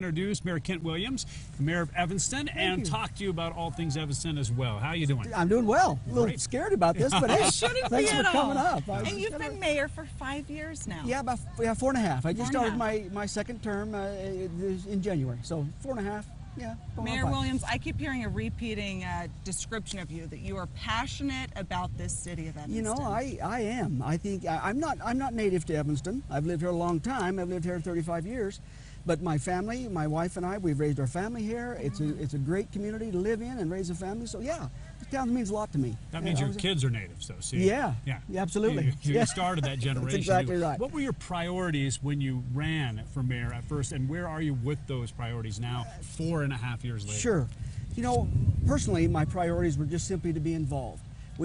Introduce Mayor Kent Williams, Mayor of Evanston, and talk to you about all things Evanston as well. How are you doing? I'm doing well. A little scared about this, but hey, thanks for coming up. And you've been mayor for 5 years now. Yeah, about 4.5. I just started my second term in January, so 4.5. Yeah. Mayor Williams, I keep hearing a repeating description of you that you are passionate about this city of Evanston. You know, I am. I think I'm not native to Evanston. I've lived here a long time. I've lived here 35 years. But my family, my wife and I, we've raised our family here. It's a great community to live in and raise a family. So yeah, this town means a lot to me. That means your kids are natives, though. See? Yeah, absolutely. You started that generation. That's exactly right. What were your priorities when you ran for mayor at first, and where are you with those priorities now, 4.5 years later? Sure. You know, personally, my priorities were just simply to be involved.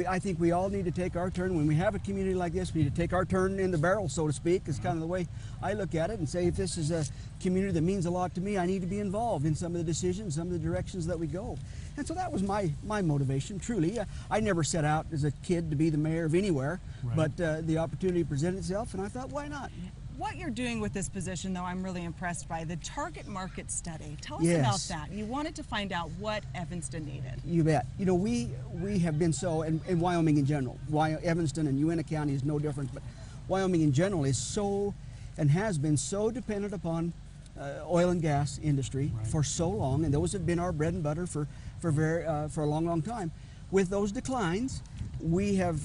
I think we all need to take our turn. When we have a community like this, we need to take our turn in the barrel, so to speak. It's kind of the way I look at it and say, if this is a community that means a lot to me, I need to be involved in some of the decisions, some of the directions that we go. And so that was my motivation, truly. I never set out as a kid to be the mayor of anywhere, but the opportunity presented itself, and I thought, why not? What you're doing with this position, though, I'm really impressed by. The target market study. Tell us about that. You wanted to find out what Evanston needed. You bet. You know, we have been so, and Wyoming in general, Evanston and Uintah County is no different, but Wyoming in general is so, and has been so dependent upon oil and gas industry for so long, and those have been our bread and butter for a long, long time. With those declines, we have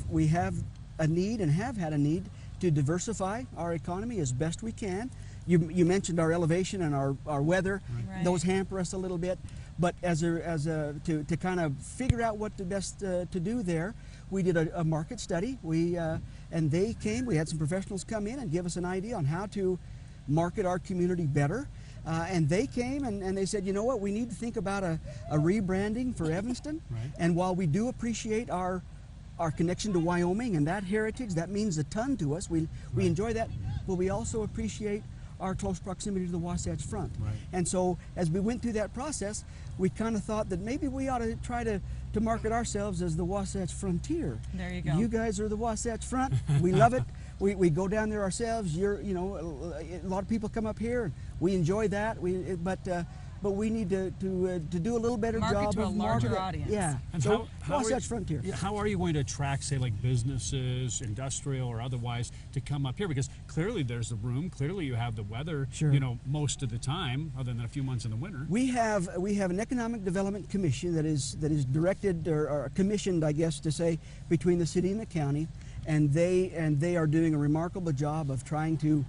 a need and have had a need to diversify our economy as best we can. You mentioned our elevation and our weather; those hamper us a little bit. But to kind of figure out what the best to do there, we did a market study. And they came. We had some professionals come in and give us an idea on how to market our community better. And they came and they said, you know what, we need to think about a rebranding for Evanston. And while we do appreciate our connection to Wyoming and that heritage, that means a ton to us. We enjoy that, but we also appreciate our close proximity to the Wasatch Front. And so as we went through that process, we kind of thought that maybe we ought to try to market ourselves as the Wasatch Frontier. There you go. You guys are the Wasatch Front. We love it. We go down there ourselves. A lot of people come up here, and we enjoy that. But we need to do a little better job to a of larger audience. Yeah. And so Wasatch Frontier. How are you going to attract, say, like businesses, industrial or otherwise, to come up here? Because clearly there's the room. Clearly you have the weather. You know, most of the time, other than a few months in the winter. We have an economic development commission that is directed or commissioned, I guess, to say, between the city and the county, and they are doing a remarkable job of trying to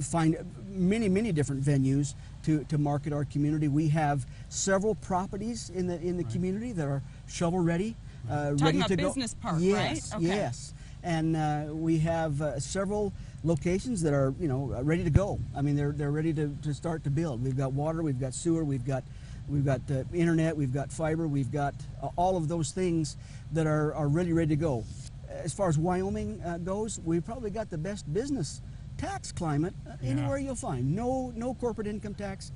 find many different venues to market our community. We have several properties in the community that are shovel ready, ready to go. Business park, yes, right? Okay. Yes, and we have several locations that are ready to go. I mean, they're ready to start to build. We've got water, we've got sewer, we've got internet, we've got fiber, we've got all of those things that are really ready to go. As far as Wyoming goes, we've probably got the best business tax climate anywhere you'll find. No corporate income tax,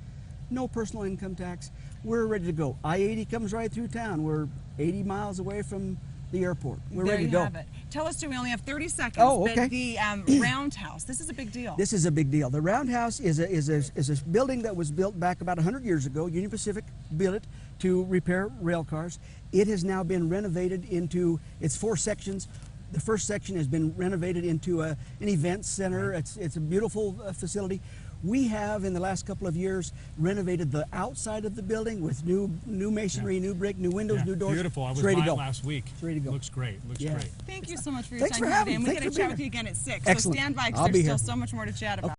no personal income tax. We're ready to go. I-80 comes right through town. We're 80 miles away from the airport. We're ready to go. Have it. Tell us, too, we only have 30 seconds. Oh, okay. But the Roundhouse, this is a big deal. This is a big deal. The Roundhouse is a building that was built back about 100 years ago. Union Pacific built it to repair rail cars. It has now been renovated into its 4 sections. The first section has been renovated into an event center. It's a beautiful facility. We have, in the last couple of years, renovated the outside of the building with new masonry, new brick, new windows, new doors. Beautiful. I was by last week. It's ready to go. Looks great. Looks great. Thank you so much for your Thanks time for having today. me. And we get to chat with you again at 6. Excellent. So stand by because there's still so much more to chat about.